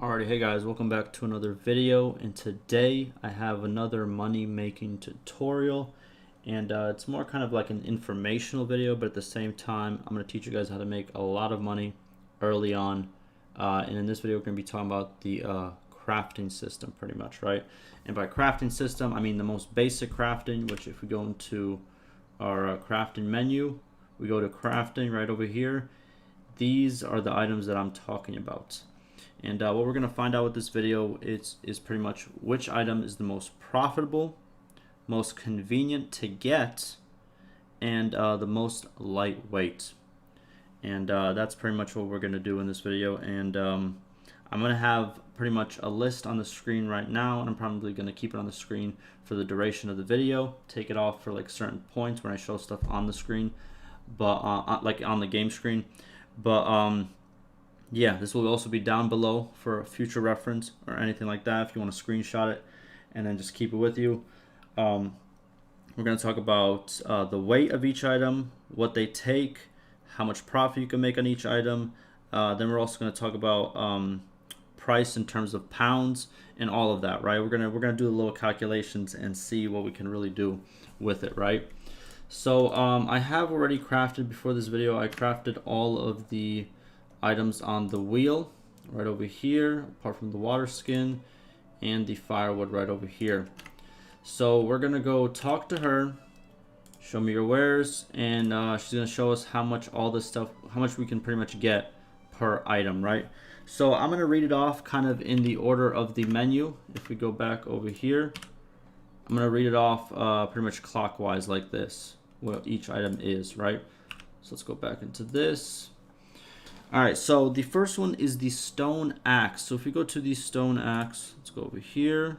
Alrighty, hey guys, welcome back to another video, and today I have another money making tutorial, and it's more kind of like an informational video, but at the same time I'm going to teach you guys how to make a lot of money early on. And in this video we're going to be talking about the crafting system pretty much, right? And by crafting system I mean the most basic crafting, which if we go into our crafting menu, we go to crafting right over here. These are the items that I'm talking about. And what we're going to find out with this video is pretty much which item is the most profitable, most convenient to get, and the most lightweight. And that's pretty much what we're going to do in this video. And I'm going to have pretty much a list on the screen right now, and I'm probably going to keep it on the screen for the duration of the video. Take it off for like certain points when I show stuff on the screen, but like on the game screen. But yeah, this will also be down below for future reference or anything like that if you want to screenshot it and then just keep it with you. We're going to talk about the weight of each item, what they take, how much profit you can make on each item. Then we're also going to talk about price in terms of pounds and all of that, right? We're gonna do a little calculations and see what we can really do with it, right? So I have already crafted before this video. I crafted all of the items on the wheel right over here, apart from the water skin and the firewood right over here. So we're gonna go talk to her, show me your wares, and she's gonna show us how much all this stuff, how much we can pretty much get per item, right? So I'm gonna read it off kind of in the order of the menu. If we go back over here, I'm gonna read it off pretty much clockwise like this, what each item is, right? So let's go back into this. Alright, so the first one is the stone axe. So if we go to the stone axe, let's go over here.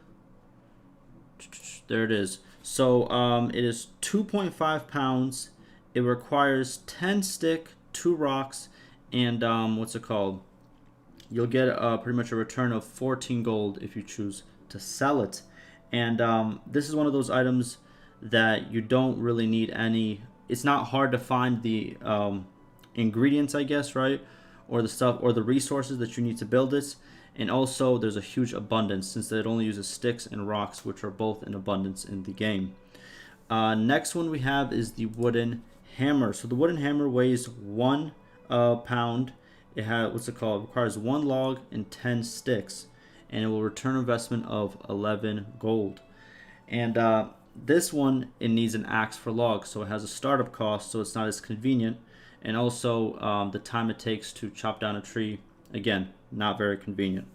There it is. So it is 2.5 pounds. It requires 10 stick, 2 rocks, and what's it called? You'll get pretty much a return of 14 gold if you choose to sell it. And this is one of those items that you don't really need any. It's not hard to find the ingredients, I guess, right? Or the stuff or the resources that you need to build it. And also there's a huge abundance since it only uses sticks and rocks, which are both in abundance in the game. Next one we have is the wooden hammer. So the wooden hammer weighs 1 pound. It has, what's it called? It requires 1 log and 10 sticks, and it will return an investment of 11 gold. And this one, it needs an axe for logs, so it has a startup cost, so it's not as convenient. And also the time it takes to chop down a tree, again, not very convenient.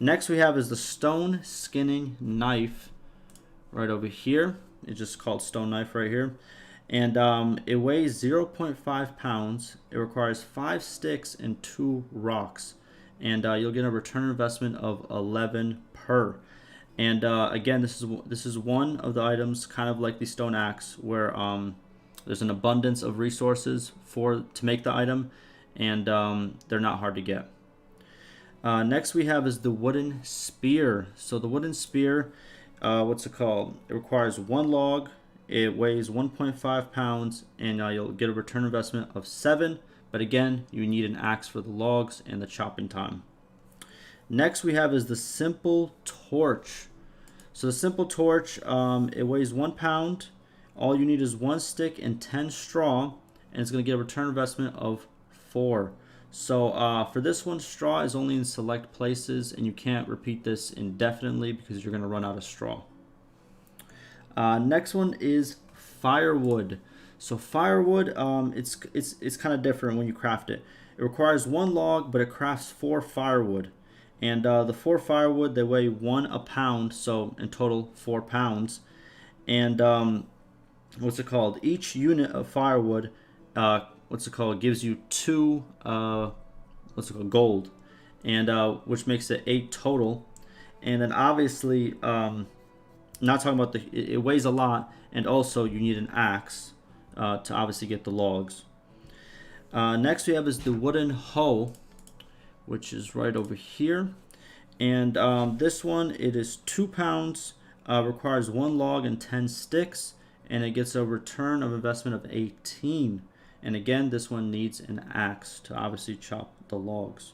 Next we have is the stone skinning knife right over here. It's just called stone knife right here. And it weighs 0.5 pounds. It requires 5 sticks and 2 rocks. And you'll get a return investment of 11 per. And again, this is one of the items, kind of like the stone axe, where there's an abundance of resources to make the item, and they're not hard to get. Next we have is the wooden spear. So the wooden spear, what's it called? It requires 1 log. It weighs 1.5 pounds, and you'll get a return investment of 7. But again, you need an axe for the logs and the chopping time. Next we have is the simple torch. So the simple torch, it weighs 1 pound. All you need is 1 stick and 10 straw, and it's going to get a return investment of 4. So for this one, straw is only in select places, and you can't repeat this indefinitely because you're going to run out of straw. Next one is firewood. So firewood, it's kind of different when you craft it. It requires 1 log, but it crafts 4 firewood. And the 4 firewood, they weigh 1 a pound, so in total 4 pounds. And what's it called? Each unit of firewood, gives you 2 gold, and which makes it 8 total. And then obviously, not talking about it weighs a lot, and also you need an axe to obviously get the logs. Next we have is the wooden hoe, which is right over here. And this one, it is 2 pounds, requires 1 log and 10 sticks, and it gets a return of investment of 18. And again, this one needs an axe to obviously chop the logs.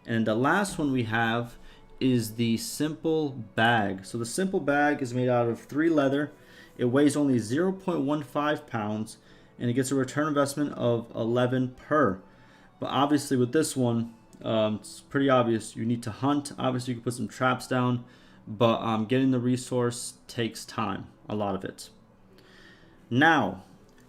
And the last one we have is the simple bag. So the simple bag is made out of 3 leather. It weighs only 0.15 pounds and it gets a return investment of 11 per. But obviously with this one, it's pretty obvious. You need to hunt. Obviously you can put some traps down, but getting the resource takes time, a lot of it. Now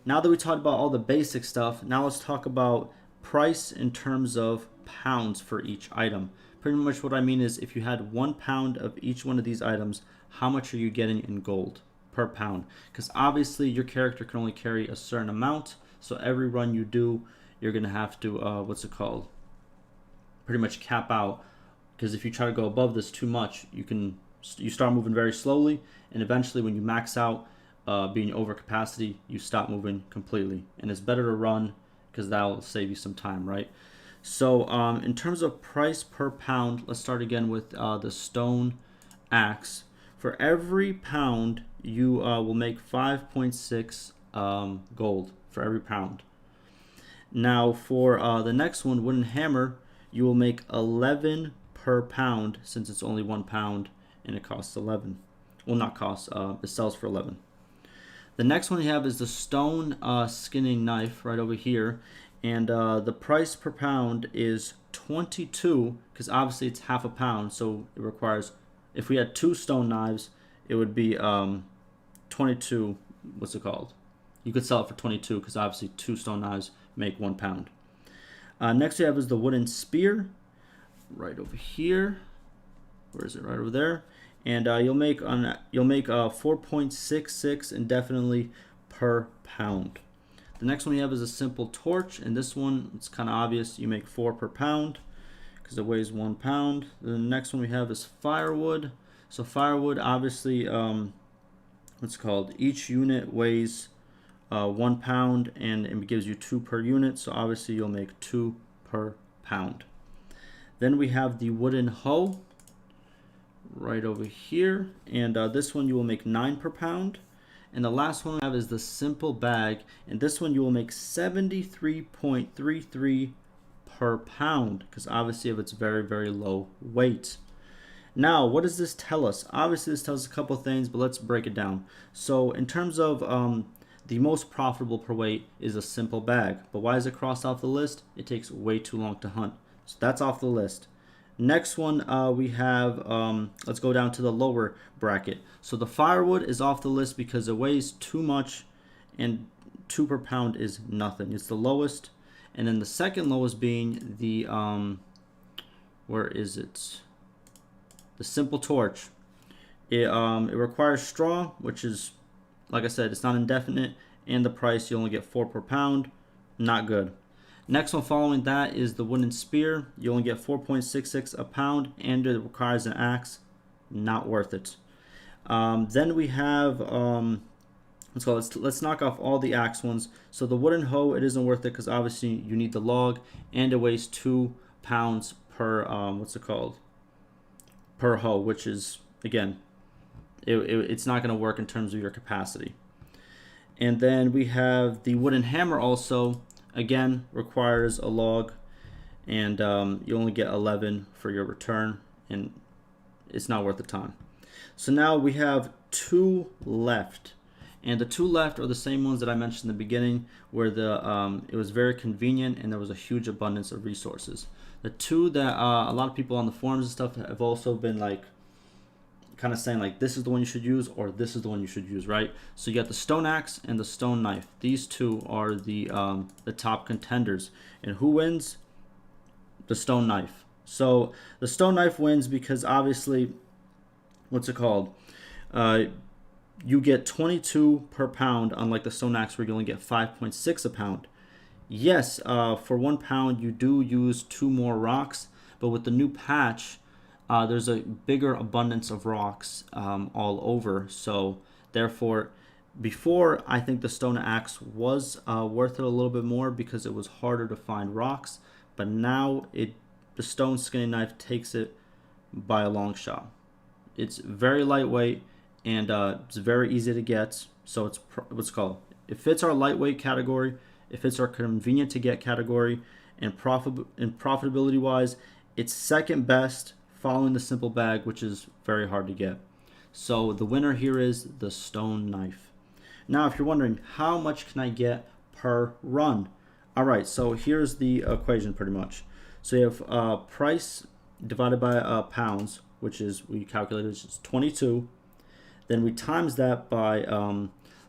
that we talked about all the basic stuff, now let's talk about price in terms of pounds for each item. Pretty much what I mean is if you had 1 pound of each one of these items, how much are you getting in gold per pound? Because obviously your character can only carry a certain amount, so every run you do, you're gonna have to pretty much cap out, because if you try to go above this too much, you start moving very slowly, and eventually when you max out being over capacity, you stop moving completely. And it's better to run because that'll save you some time, right? So in terms of price per pound, let's start again with the stone axe. For every pound, you will make 5.6 gold for every pound. Now for the next one, wooden hammer, you will make 11 per pound, since it's only 1 pound and it costs 11. Well, not costs, it sells for 11. The next one you have is the stone skinning knife right over here, and the price per pound is 22, because obviously it's half a pound, so it requires, if we had 2 stone knives, it would be 22, what's it called? You could sell it for 22, because obviously 2 stone knives make 1 pound. Next we have is the wooden spear, right over here. Where is it? Right over there. And you'll make 4.66 indefinitely per pound. The next one you have is a simple torch, and this one, it's kind of obvious. You make 4 per pound because it weighs 1 pound. The next one we have is firewood. So firewood, obviously, what's it called? Each unit weighs 1 pound, and it gives you 2 per unit. So obviously you'll make 2 per pound. Then we have the wooden hoe right over here, and this one you will make 9 per pound. And the last one we have is the simple bag, and this one you will make 73.33 per pound, because obviously of its very, very low weight. Now, what does this tell us? Obviously this tells us a couple things, but let's break it down. So in terms of the most profitable per weight is a simple bag, but why is it crossed off the list? It takes way too long to hunt, so that's off the list. Next one we have, let's go down to the lower bracket. So the firewood is off the list because it weighs too much, and 2 per pound is nothing. It's the lowest. And then the second lowest being the, where is it? The simple torch. It requires straw, which is, like I said, it's not indefinite, and the price, you only get 4 per pound. Not good. Next one following that is the wooden spear. You only get 4.66 a pound, and it requires an axe. Not worth it. Then we have, let's knock off all the axe ones. So the wooden hoe, it isn't worth it because obviously you need the log, and it weighs 2 pounds per, per hoe, which is, again, it's not going to work in terms of your capacity. And then we have the wooden hammer also. Again, requires a log, and you only get 11 for your return, and it's not worth the time. So now we have 2 left, and the 2 left are the same ones that I mentioned in the beginning, where it was very convenient and there was a huge abundance of resources. The 2 that a lot of people on the forums and stuff have also been like kind of saying like this is the one you should use, or this is the one you should use, right? So you got the stone axe and the stone knife. These 2 are the top contenders. And who wins? The stone knife. So the stone knife wins because obviously, what's it called? You get 22 per pound, unlike the stone axe where you only get 5.6 a pound. Yes, for 1 pound you do use 2 more rocks, but with the new patch, there's a bigger abundance of rocks all over. So therefore, before, I think the stone axe was worth it a little bit more because it was harder to find rocks, but now the stone skinning knife takes it by a long shot. It's very lightweight, and it's very easy to get. So it's what's called, it fits our lightweight category, it fits our convenient to get category, and profitability wise, It's second best following the simple bag, which is very hard to get. So the winner here is the stone knife. Now, if you're wondering, how much can I get per run? All right, so here's the equation pretty much. So you have price divided by pounds, which is, we calculated, which is 22. Then we times that by,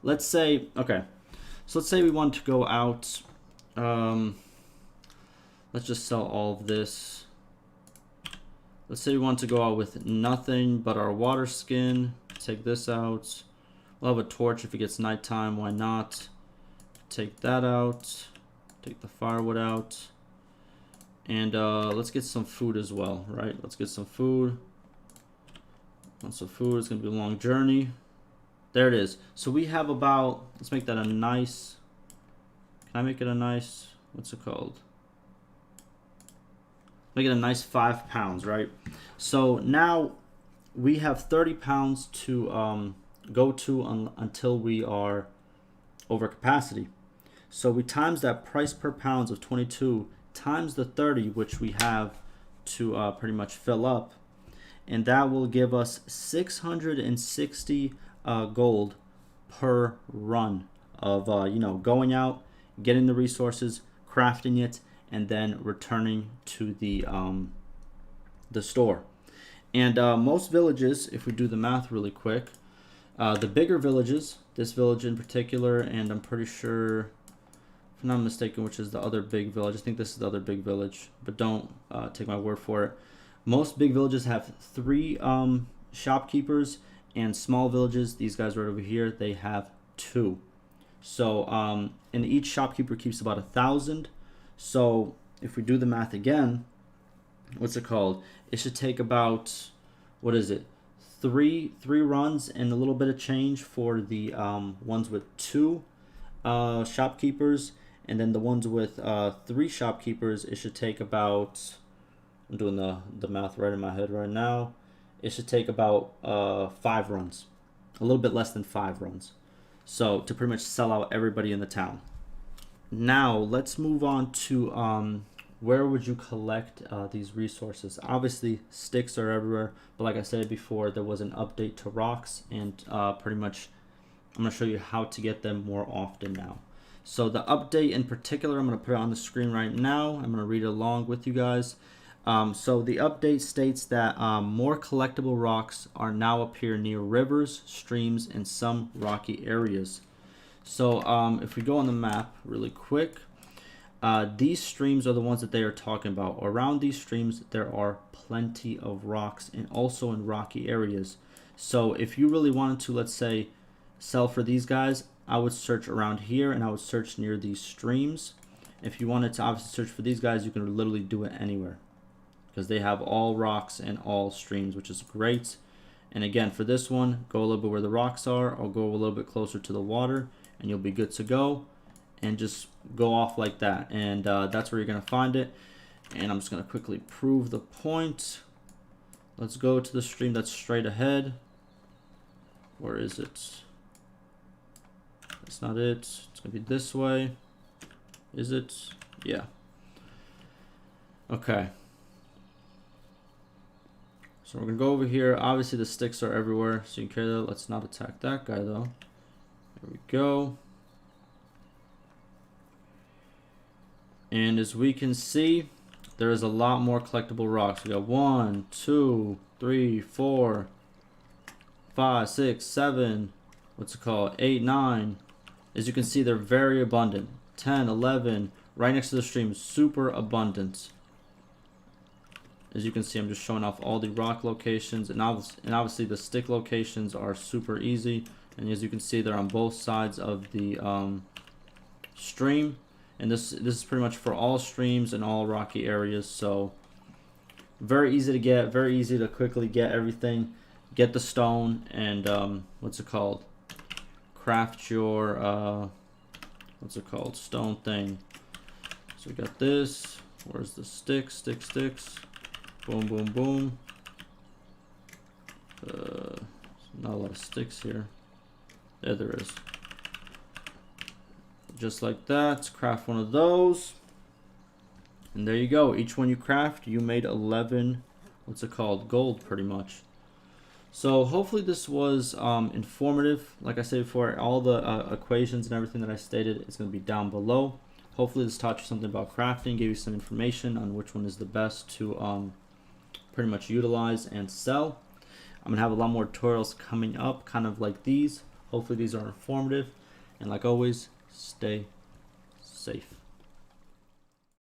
let's say, okay, so let's say we want to go out, let's just sell all of this. Let's say we want to go out with nothing but our water skin. Take this out. We'll have a torch if it gets nighttime, why not? Take that out. Take the firewood out. And let's get some food as well, right? Let's get some food. Want some food, it's gonna be a long journey. There it is. So we have about, let's make that a nice, can I make it a nice, what's it called? Make it a nice 5 pounds, right? So now we have 30 pounds to go to until we are over capacity. So we times that price per pounds of 22 times the 30, which we have to pretty much fill up, and that will give us 660 gold per run of going out, getting the resources, crafting it, and then returning to the store. And most villages, if we do the math really quick, the bigger villages, this village in particular, and I'm pretty sure, if I'm not mistaken, which is the other big village. I think this is the other big village, but don't take my word for it. Most big villages have 3 shopkeepers, and small villages, these guys right over here, they have 2. So, and each shopkeeper keeps about 1,000. So if we do the math again, what's it called? It should take about, what is it? Three runs and a little bit of change for the ones with 2 shopkeepers, and then the ones with 3 shopkeepers, it should take about, I'm doing the math right in my head right now, it should take about 5 runs, a little bit less than 5 runs. So to pretty much sell out everybody in the town. Now let's move on to where would you collect these resources. Obviously sticks are everywhere, but like I said before, there was an update to rocks, and pretty much I'm going to show you how to get them more often now. So the update in particular, I'm going to put it on the screen right now. I'm going to read it along with you guys. So the update states that more collectible rocks are now appear near rivers, streams, and some rocky areas. So if we go on the map really quick, these streams are the ones that they are talking about. Around these streams, there are plenty of rocks, and also in rocky areas. So if you really wanted to, let's say, sell for these guys, I would search around here, and I would search near these streams. If you wanted to obviously search for these guys, you can literally do it anywhere, because they have all rocks and all streams, which is great. And again, for this one, go a little bit where the rocks are, or go a little bit closer to the water, and you'll be good to go. And just go off like that, and that's where you're gonna find it. And I'm just gonna quickly prove the point. Let's go to the stream that's straight ahead. Where is it? That's not it. It's gonna be this way. Is it? Yeah. Okay. So we're gonna go over here. Obviously the sticks are everywhere, so you can carry that. Let's not attack that guy though. There we go. And as we can see, there is a lot more collectible rocks. We got 1, 2, 3, 4, 5, 6, 7, what's it called? 8, 9. As you can see, they're very abundant. 10, 11, right next to the stream, super abundant. As you can see, I'm just showing off all the rock locations, and obviously the stick locations are super easy. And as you can see, they're on both sides of the stream. And this is pretty much for all streams and all rocky areas. So very easy to get, very easy to quickly get everything. Get the stone and what's it called? Craft your what's it called? Stone thing. So we got this. Where's the sticks? Sticks. Boom, boom, boom. Not a lot of sticks here. There is. Just like that, craft one of those. And there you go. Each one you craft, you made 11, what's it called? Gold, pretty much. So hopefully this was informative. Like I said before, all the equations and everything that I stated is going to be down below. Hopefully this taught you something about crafting, gave you some information on which one is the best to pretty much utilize and sell. I'm going to have a lot more tutorials coming up, kind of like these. Hopefully these are informative. And like always, stay safe.